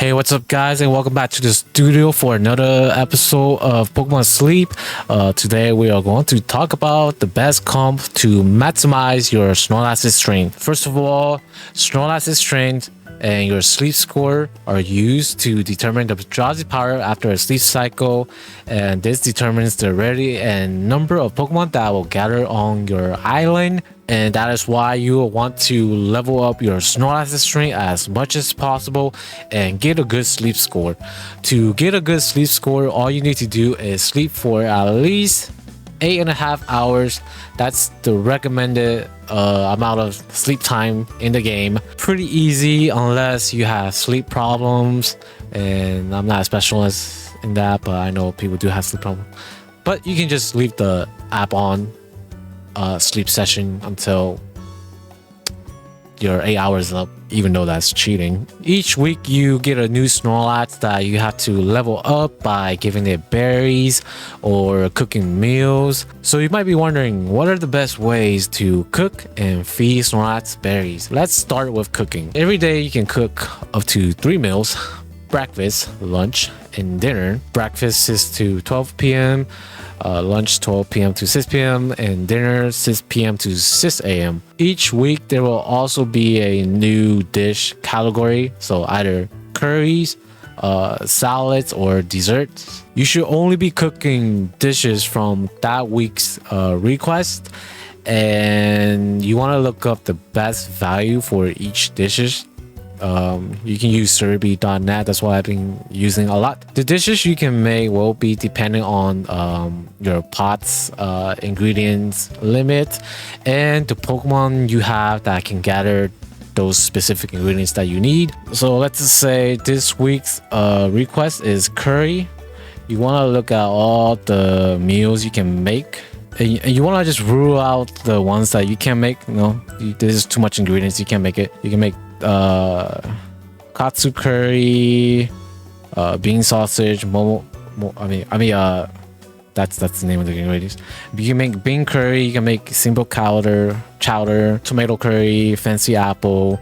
Hey, what's up, guys, and welcome back to the studio for another episode of Pokemon Sleep. Today, we are going to talk about the best comp to maximize your Snorlax's strength. First of all, Snorlax's strength and your sleep score are used to determine the drowsy power after a sleep cycle, and this determines the rarity and number of Pokemon that will gather on your island. And that is why you will want to level up your Snorlax's strength as much as possible and get a good sleep score. To get a good sleep score, all you need to do is sleep for at least 8.5 hours. That's the recommended amount of sleep time in the game. Pretty easy unless you have sleep problems, and I'm not a specialist in that, but I know people do have sleep problems. But you can just leave the app on sleep session until your 8 hours is up, even though that's cheating. Each week you get a new Snorlax that you have to level up by giving it berries or cooking meals. So you might be wondering, what are the best ways to cook and feed Snorlax berries? Let's start with cooking. Every day you can cook up to 3 meals: breakfast, lunch, and dinner. Breakfast 6 to 12 p.m., lunch 12 p.m. to 6 p.m., and dinner 6 p.m. to 6 a.m. Each week there will also be a new dish category, so either curries, salads, or desserts. You should only be cooking dishes from that week's request, and you want to look up the best value for each dishes. You can use Serbi.net. That's what I've been using a lot. The dishes you can make will be depending on your pot's ingredients limit and the Pokemon you have that can gather those specific ingredients that you need. So let's just say this week's request is curry. You want to look at all the meals you can make, and you want to just rule out the ones that you can't make. There's too much ingredients, you can't make it. You can make katsu curry, bean sausage, that's the name of the ingredients. You can make bean curry, you can make simple chowder, tomato curry, fancy apple,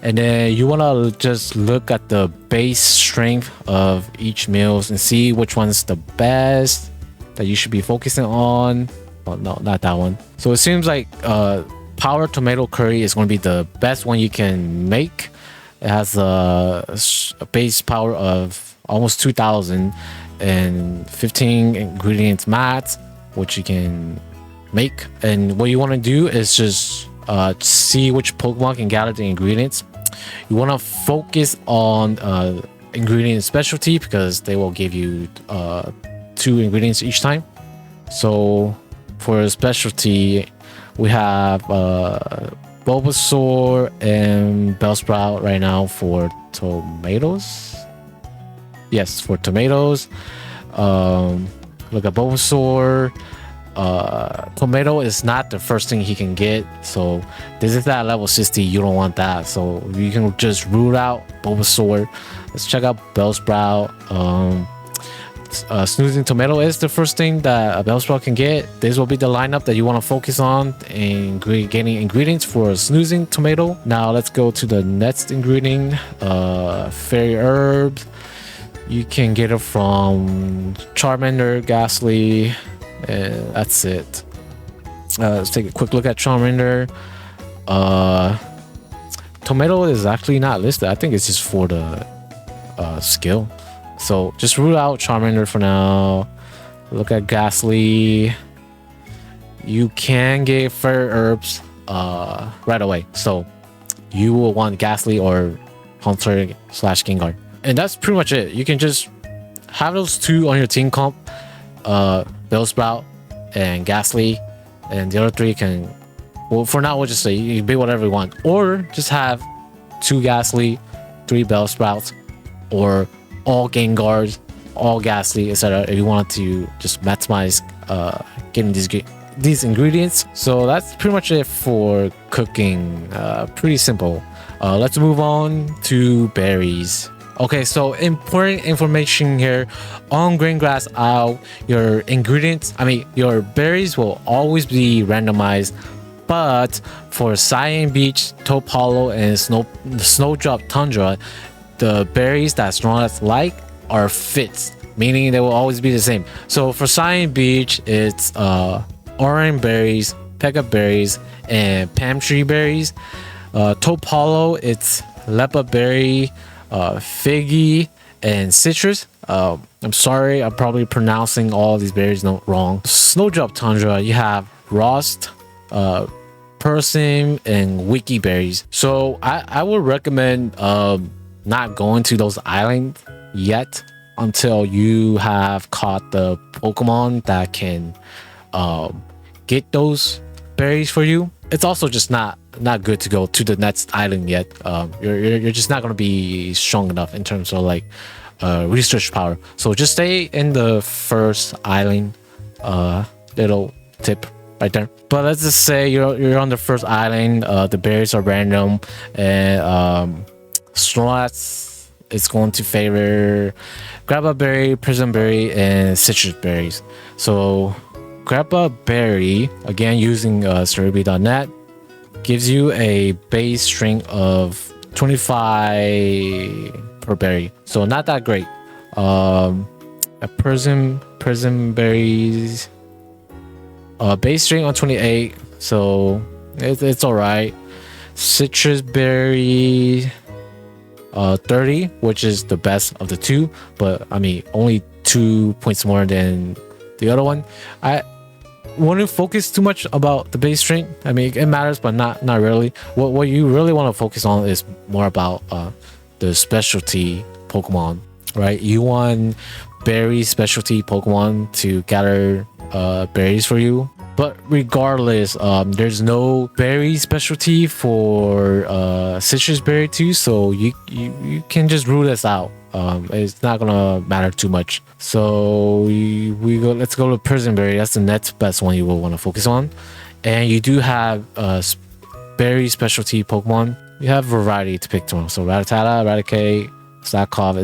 and then you want to just look at the base strength of each meals and see which one's the best that you should be focusing on. Well, no, not that one. So it seems like power tomato curry is going to be the best one you can make. It has a base power of almost 2,000 and 15 ingredients max, which you can make. And what you want to do is just see which Pokemon can gather the ingredients. You want to focus on ingredient specialty because they will give you 2 ingredients each time. So for specialty, we have Bulbasaur and Bellsprout right now for tomatoes. Yes, for tomatoes. Look at Bulbasaur. Tomato is not the first thing he can get. So this is at level 60. You don't want that. So you can just rule out Bulbasaur. Let's check out Bellsprout. Snoozing Tomato is the first thing that a Bellsprout can get. This will be the lineup that you want to focus on in getting ingredients for Snoozing Tomato. Now let's go to the next ingredient, Fairy Herbs. You can get it from Charmander, Ghastly, and that's it. Let's take a quick look at Charmander. Tomato is actually not listed. I think it's just for the skill. So just rule out Charmander for now. Look at Ghastly. You can get Fairy Herbs right away. So you will want Ghastly or Haunter/Gengar. And that's pretty much it. You can just have those 2 on your team comp, Bellsprout and Ghastly, and the other 3 can, well, for now we'll just say you can be whatever you want, or just have 2 Ghastly, 3 Bellsprouts, or all Gengars, all Ghastly, etc. if you want to just maximize getting these ingredients. So that's pretty much it for cooking. Pretty simple. Let's move on to berries. Okay, so important information here. On Green Grass Isle, your your berries will always be randomized, but for Cyan Beach, Taupe Hollow, and Snowdrop Tundra, the berries that Snorlax like are fits, meaning they will always be the same. So for Cyan Beach, it's orange berries, pega berries, and palm tree berries. Taupe Hollow, it's lepa berry, figgy, and citrus. I'm sorry, I'm probably pronouncing all these berries wrong. Snowdrop Tundra, you have Rost, Persim, and Wiki berries. So I would recommend not going to those islands yet until you have caught the Pokemon that can get those berries for you. It's also just not good to go to the next island yet. You're just not gonna be strong enough in terms of like research power. So just stay in the first island. Little tip right there. But let's just say you're on the first island. The berries are random, and Snorlax is going to favor Grabba Berry, Prism Berry, and Citrus Berries. So Grabba Berry, again using Cerebi.net, gives you a base strength of 25 per berry. So not that great. A Prism Berries, base strength on 28, so it's all right. Citrus Berry, 30, which is the best of the two, but I mean only 2 points more than the other one. I wouldn't focus too much about the base strength. I mean it matters, but not really. What you really want to focus on is more about the specialty Pokemon, right? You want berry specialty Pokemon to gather berries for you. But regardless, there's no berry specialty for citrus berry too, so you can just rule this out. It's not gonna matter too much. So let's go to Prison Berry. That's the next best one you will want to focus on. And you do have berry specialty Pokemon. You have variety to pick from, so Rattata, Raticate, Slackov,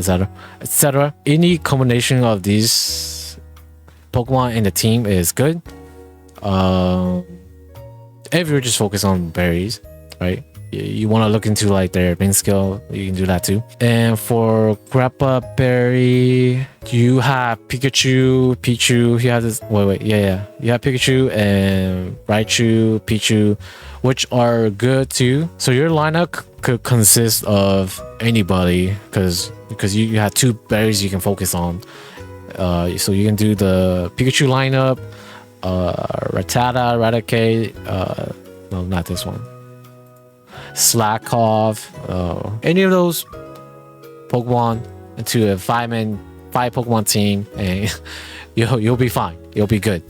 etc. Any combination of these Pokemon in the team is good. If you're just focused on berries, right? You want to look into like their main skill, you can do that too. And for Grappa Berry, you have Pikachu, Pichu. You have this. You have Pikachu and Raichu, Pichu, which are good too. So your lineup could consist of anybody because you have two berries you can focus on. So you can do the Pikachu lineup, Rattata, Raticate, no, not this one, Slackov, any of those Pokemon into a five Pokemon team, and you'll be fine. You'll be good.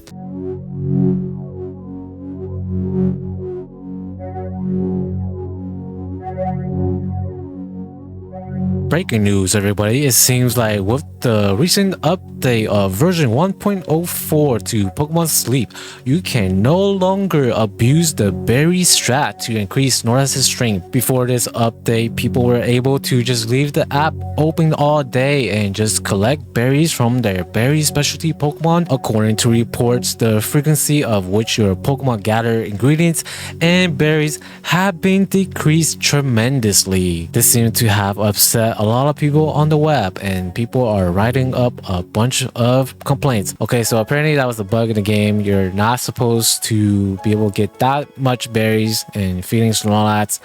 Breaking news, everybody. It seems like with the recent update of version 1.04 to Pokemon Sleep, you can no longer abuse the berry strat to increase Snorlax's strength. Before this update, people were able to just leave the app open all day and just collect berries from their berry specialty Pokemon. According to reports, the frequency of which your Pokemon gather ingredients and berries have been decreased tremendously. This seemed to have upset a lot of people on the web, and people are writing up a bunch of complaints. Okay, so apparently that was a bug in the game. You're not supposed to be able to get that much berries and feeding Snorlax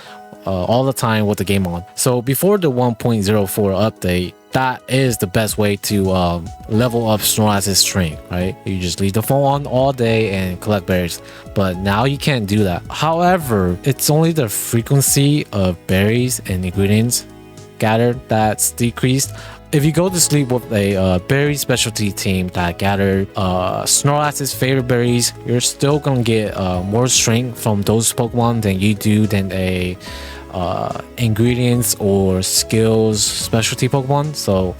all the time with the game on. So before the 1.04 update, that is the best way to level up Snorlax's strength, right? You just leave the phone on all day and collect berries. But now you can't do that. However, it's only the frequency of berries and ingredients gathered that's decreased. If you go to sleep with a berry specialty team that gathered Snorlax's favorite berries, you're still gonna get more strength from those Pokemon than a ingredients or skills specialty Pokemon. So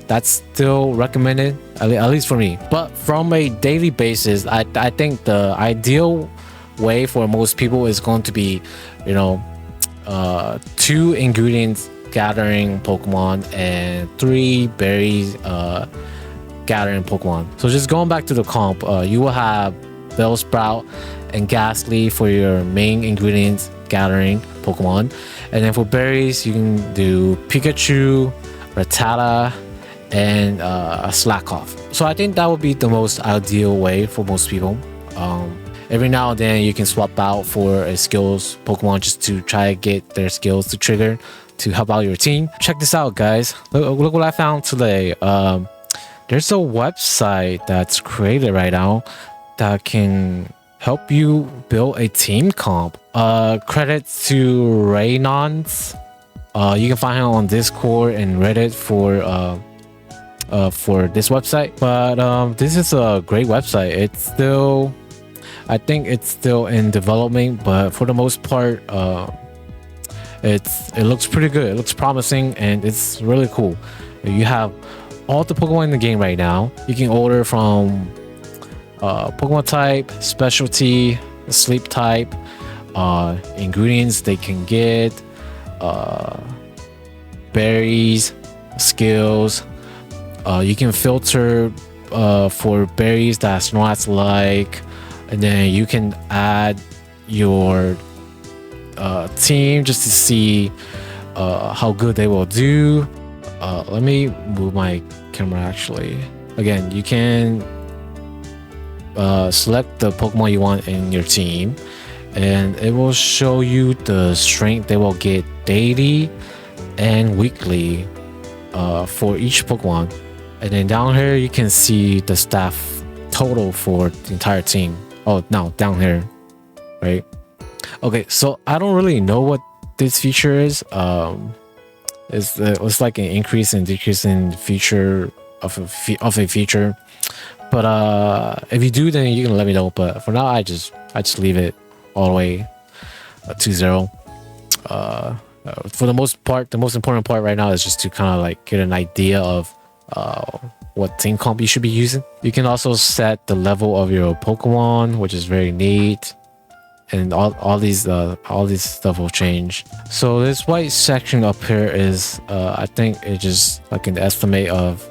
that's still recommended, at least for me. But from a daily basis, I think the ideal way for most people is going to be, 2 ingredients gathering Pokemon and 3 berries gathering Pokemon. So just going back to the comp, you will have Bellsprout and Ghastly for your main ingredients gathering Pokemon, And then for berries, you can do Pikachu, Rattata, and Slack Off. So I think that would be the most ideal way for most people. Every now and then you can swap out for a skills Pokemon just to try to get their skills to trigger to help out your team. Check this out, guys. Look what I found today. There's a website that's created right now that can help you build a team comp. Credits to Raynons. You can find him on Discord and Reddit for this website. But this is a great website. I think it's still in development, but for the most part, it looks pretty good. It looks promising, and it's really cool. You have all the Pokemon in the game right now. You can order from Pokemon type, specialty, sleep type, ingredients they can get, berries, skills. You can filter for berries that Snorlax like, and then you can add your team just to see how good they will do. Let me move my camera actually. Again, you can select the Pokemon you want in your team, and it will show you the strength they will get daily and weekly for each Pokemon. And then down here you can see the staff total for the entire team. Oh, no, down here, right? Okay, so I don't really know what this feature is. It's like an increase and decrease in feature of a feature. But if you do, then you can let me know. But for now, I just leave it all the way to 0. For the most part, the most important part right now is just to kind of like get an idea of what team comp you should be using. You can also set the level of your Pokemon, which is very neat, and all these stuff will change. So this white section up here is I think it's just like an estimate of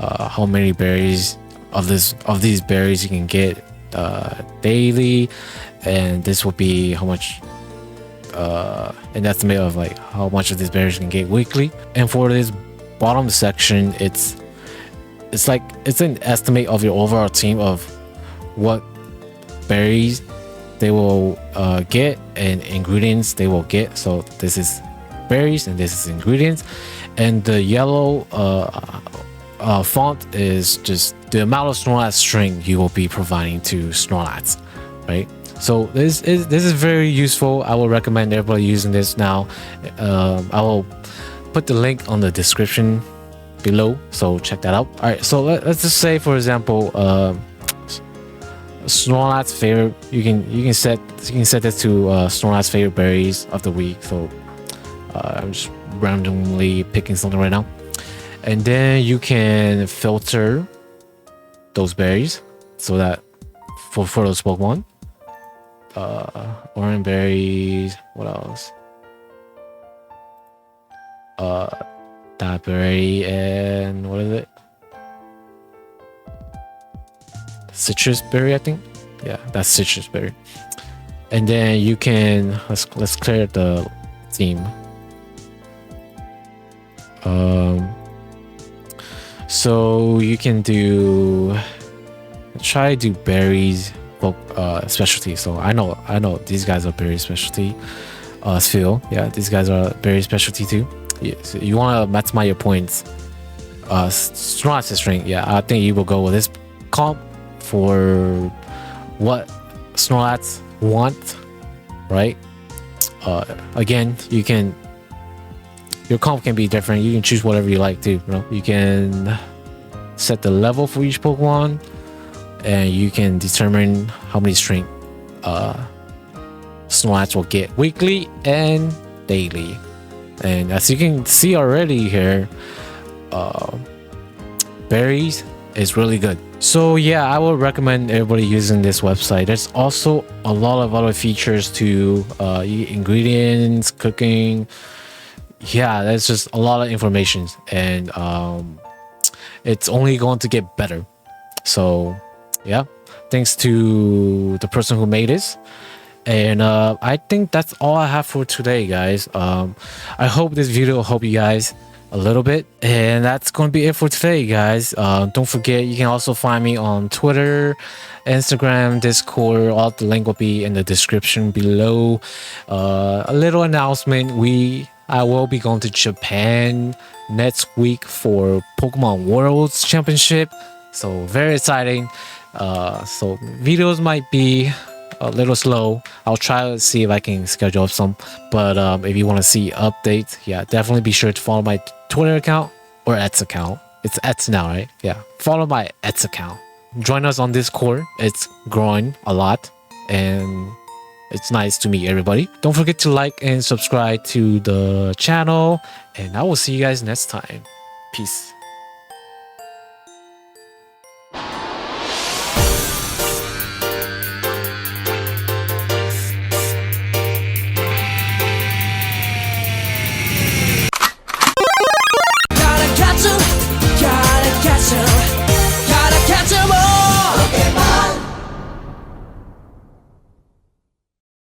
how many berries of these berries you can get daily, and this will be how much an estimate of like how much of these berries you can get weekly. And for this bottom section, it's an estimate of your overall team of what berries they will get and ingredients they will get. So this is berries and this is ingredients, and the yellow font is just the amount of Snorlax string you will be providing to Snorlax, right? So this is very useful. I will recommend everybody using this now. I will put the link on the description below, so check that out. All right, so let's just say, for example, Snorlax favorite. You can set this to Snorlax favorite berries of the week. So I'm just randomly picking something right now, and then you can filter those berries so that for those Pokemon. Orange berries. What else? That berry, and what is it? Citrus berry, I think. Yeah, that's citrus berry. And then you can let's clear the theme. So you can try to do berries specialty. So I know these guys are berry specialty. Phil, yeah, these guys are berry specialty too. Yeah, so you want to maximize your points. Snorlax string, yeah, I think you will go with this comp for what Snorlax want, right? Again, your comp can be different. You can choose whatever you like too. You can set the level for each Pokemon, and you can determine how many strength Snorlax will get weekly and daily. And as you can see already here, berries is really good. So yeah, I would recommend everybody using this website. There's also a lot of other features to ingredients, cooking. Yeah, there's just a lot of information, and it's only going to get better. So yeah, thanks to the person who made this, And I think that's all I have for today, guys. I hope this video will help you guys a little bit, and that's going to be it for today, guys. Don't forget, you can also find me on Twitter, Instagram, Discord. All the link will be in the description below. A little announcement: I will be going to Japan next week for Pokemon Worlds Championship, so very exciting. So videos might be a little slow. I'll try to see if I can schedule some. But if you want to see updates, yeah, definitely be sure to follow my Twitter account or X account. It's X now, right? Yeah. Follow my X account. Join us on Discord. It's growing a lot, and it's nice to meet everybody. Don't forget to like and subscribe to the channel, and I will see you guys next time. Peace.